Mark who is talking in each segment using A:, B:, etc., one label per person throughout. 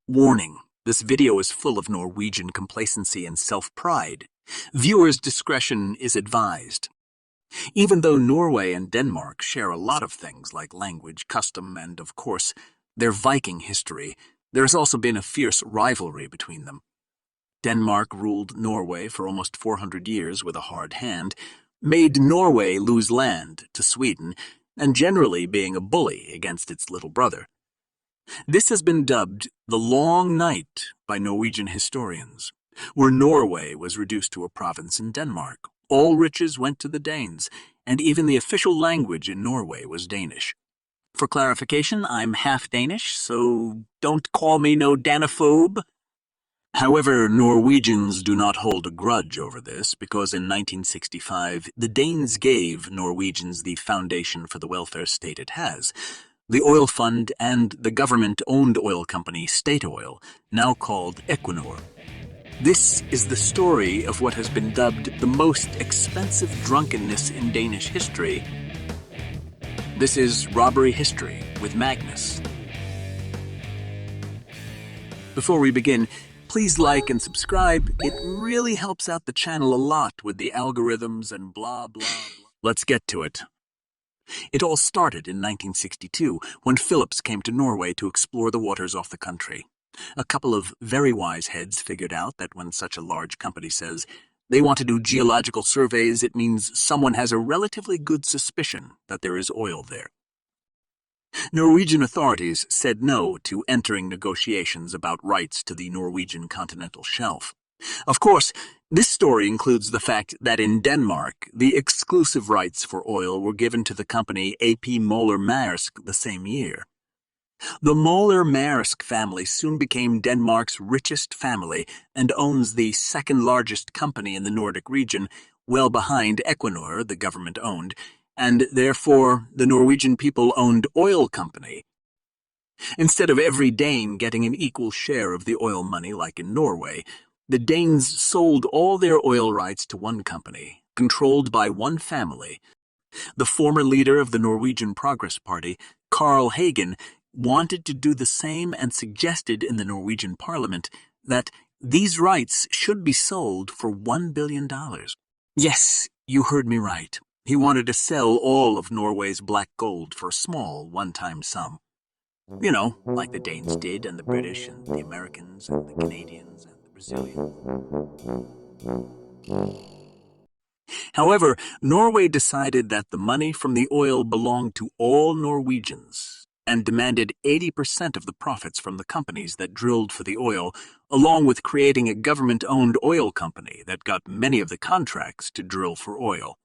A: Warning: this video is full of Norwegian complacency and self-pride. Viewers' discretion is advised. Even though Norway and Denmark share a lot of things like language, custom, and, of course, their Viking history, there has also been a fierce rivalry between them. Denmark ruled Norway for almost 400 years with a hard hand, made Norway lose land to Sweden, and generally being a bully against its little brother. This has been dubbed the Long Night by Norwegian historians, where Norway was reduced to a province in Denmark. All riches went to the Danes, and even the official language in Norway was Danish. For clarification, I'm half Danish, so don't call me no Danophobe. However, Norwegians do not hold a grudge over this, because in 1965, the Danes gave Norwegians the foundation for the welfare state it has, the oil fund and the government-owned oil company Statoil, now called Equinor. This is the story of what has been dubbed the most expensive drunkenness in Danish history. This is Robbery History with Magnus. Before we begin, please like and subscribe. It really helps out the channel a lot with the algorithms and blah, blah, blah. Let's get to it. It all started in 1962, when Phillips came to Norway to explore the waters off the country. A couple of very wise heads figured out that when such a large company says they want to do geological surveys, it means someone has a relatively good suspicion that there is oil there. Norwegian authorities said no to entering negotiations about rights to the Norwegian continental shelf. Of course, this story includes the fact that in Denmark, the exclusive rights for oil were given to the company A.P. Møller-Mærsk the same year. The Møller-Mærsk family soon became Denmark's richest family and owns the second-largest company in the Nordic region, well behind Equinor, the government-owned, and therefore the Norwegian people-owned oil company. Instead of every Dane getting an equal share of the oil money like in Norway, the Danes sold all their oil rights to one company, controlled by one family. The former leader of the Norwegian Progress Party, Carl Hagen, wanted to do the same and suggested in the Norwegian parliament that these rights should be sold for $1 billion. Yes, you heard me right. He wanted to sell all of Norway's black gold for a small, one-time sum. You know, like the Danes did, and the British, and the Americans, and the Canadians, and the Brazilians. However, Norway decided that the money from the oil belonged to all Norwegians, and demanded 80% of the profits from the companies that drilled for the oil, along with creating a government-owned oil company that got many of the contracts to drill for oil.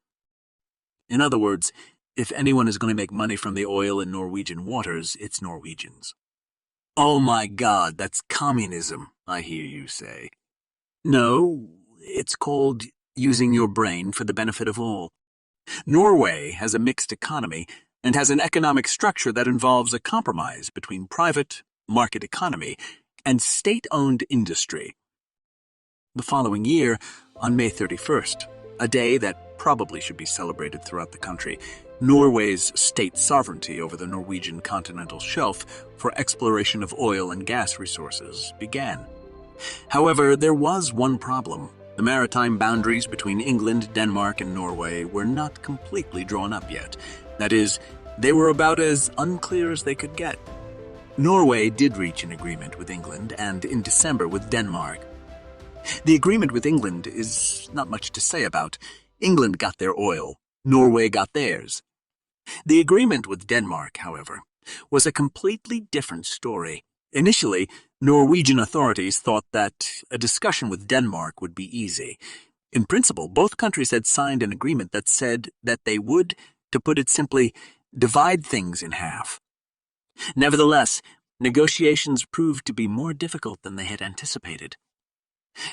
A: In other words, if anyone is going to make money from the oil in Norwegian waters, it's Norwegians. Oh my God, that's communism, I hear you say. No, it's called using your brain for the benefit of all. Norway has a mixed economy and has an economic structure that involves a compromise between private, market economy and state-owned industry. The following year, on May 31st, a day that probably should be celebrated throughout the country, Norway's state sovereignty over the Norwegian continental shelf for exploration of oil and gas resources began. However, there was one problem. The maritime boundaries between England, Denmark, and Norway were not completely drawn up yet. That is, they were about as unclear as they could get. Norway did reach an agreement with England and, in December, with Denmark. The agreement with England is not much to say about. England got their oil. Norway got theirs. The agreement with Denmark, however, was a completely different story. Initially, Norwegian authorities thought that a discussion with Denmark would be easy. In principle, both countries had signed an agreement that said that they would, to put it simply, divide things in half. Nevertheless, negotiations proved to be more difficult than they had anticipated.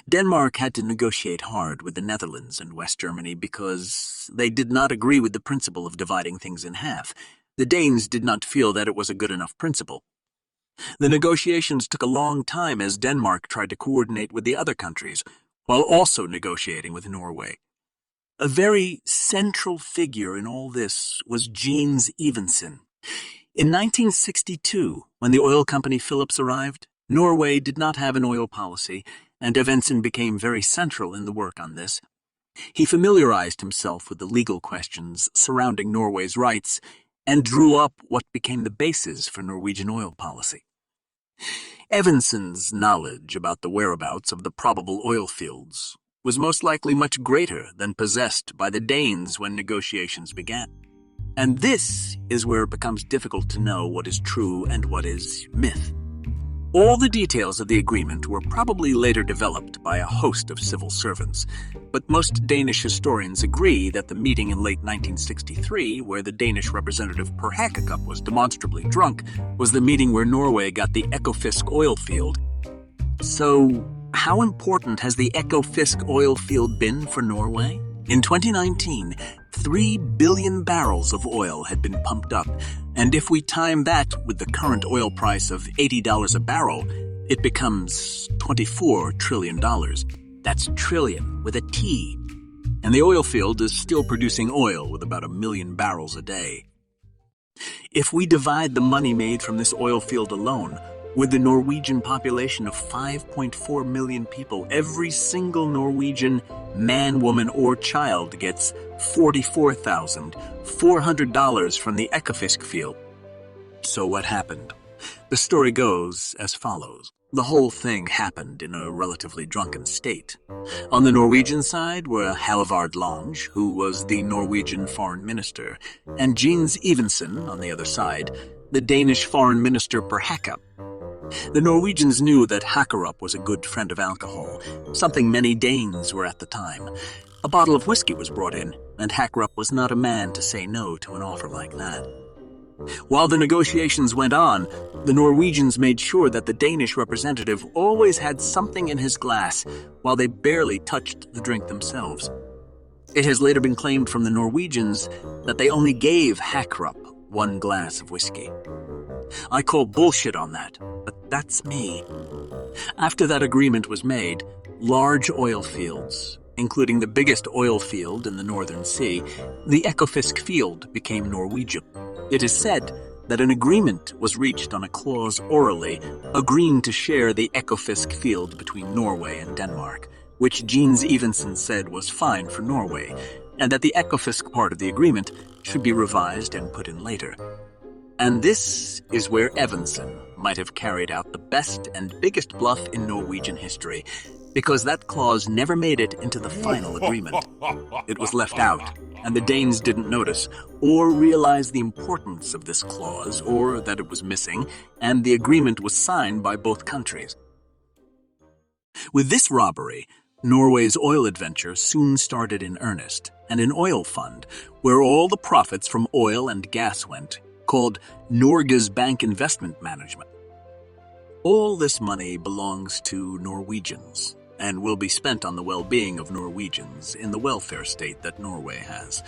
A: Denmark had to negotiate hard with the Netherlands and West Germany because they did not agree with the principle of dividing things in half. The Danes did not feel that it was a good enough principle. The negotiations took a long time as Denmark tried to coordinate with the other countries, while also negotiating with Norway. A very central figure in all this was Jens Evensen. In 1962, when the oil company Phillips arrived, Norway did not have an oil policy, and Evensen became very central in the work on this. He familiarized himself with the legal questions surrounding Norway's rights and drew up what became the basis for Norwegian oil policy. Evensen's knowledge about the whereabouts of the probable oil fields was most likely much greater than possessed by the Danes when negotiations began. And this is where it becomes difficult to know what is true and what is myth. All the details of the agreement were probably later developed by a host of civil servants, but most Danish historians agree that the meeting in late 1963, where the Danish representative Per Hakkekup was demonstrably drunk, was the meeting where Norway got the Ekofisk oil field. So, how important has the Ekofisk oil field been for Norway? In 2019, 3 billion barrels of oil had been pumped up, and if we time that with the current oil price of $80 a barrel, it becomes $24 trillion. That's trillion with a T. And the oil field is still producing oil with about 1 million barrels a day. If we divide the money made from this oil field alone, with the Norwegian population of 5.4 million people, every single Norwegian man, woman, or child gets $44,400 from the Ekofisk field. So what happened? The story goes as follows. The whole thing happened in a relatively drunken state. On the Norwegian side were Halvard Lange, who was the Norwegian foreign minister, and Jens Evensen on the other side, the Danish foreign minister Per Hakkekup. The Norwegians knew that Hakkekup was a good friend of alcohol, something many Danes were at the time. A bottle of whiskey was brought in, and Hakkekup was not a man to say no to an offer like that. While the negotiations went on, the Norwegians made sure that the Danish representative always had something in his glass, while they barely touched the drink themselves. It has later been claimed from the Norwegians that they only gave Hakkekup 1 glass of whiskey. I call bullshit on that, but that's me. After that agreement was made, large oil fields, including the biggest oil field in the Northern Sea, the Ekofisk field, became Norwegian. It is said that an agreement was reached on a clause orally, agreeing to share the Ekofisk field between Norway and Denmark, which Jens Evensen said was fine for Norway, and that the Ekofisk part of the agreement should be revised and put in later. And this is where Evensen might have carried out the best and biggest bluff in Norwegian history, because that clause never made it into the final agreement. It was left out, and the Danes didn't notice, or realize the importance of this clause, or that it was missing, and the agreement was signed by both countries. With this robbery, Norway's Oil Adventure soon started in earnest, and an oil fund, where all the profits from oil and gas went, called Norges Bank Investment Management. All this money belongs to Norwegians and will be spent on the well-being of Norwegians in the welfare state that Norway has,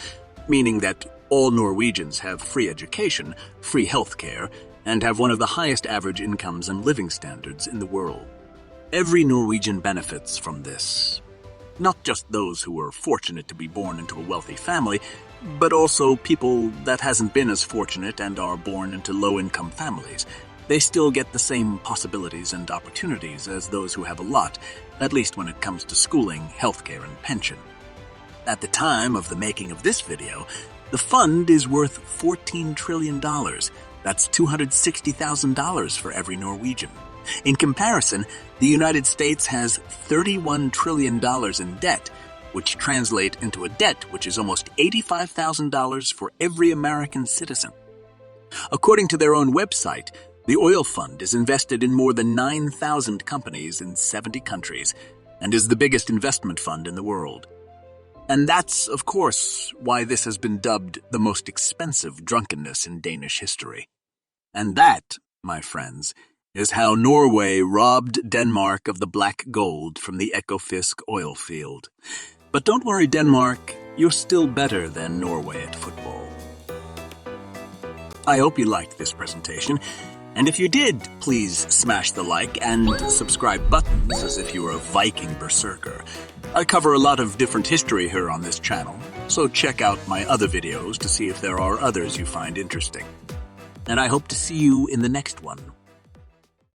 A: meaning that all Norwegians have free education, free health care, and have one of the highest average incomes and living standards in the world. Every Norwegian benefits from this. Not just those who were fortunate to be born into a wealthy family, but also people that hasn't been as fortunate and are born into low-income families. They still get the same possibilities and opportunities as those who have a lot, at least when it comes to schooling, healthcare, and pension. At the time of the making of this video, the fund is worth $14 trillion. That's $260,000 for every Norwegian. In comparison, the United States has $31 trillion in debt, which translate into a debt which is almost $85,000 for every American citizen. According to their own website, the oil fund is invested in more than 9,000 companies in 70 countries and is the biggest investment fund in the world. And that's, of course, why this has been dubbed the most expensive drunkenness in Danish history. And that, my friends, is how Norway robbed Denmark of the black gold from the Ekofisk oil field. But don't worry, Denmark, you're still better than Norway at football. I hope you liked this presentation, and if you did, please smash the like and subscribe buttons as if you were a Viking berserker. I cover a lot of different history here on this channel, so check out my other videos to see if there are others you find interesting. And I hope to see you in the next one.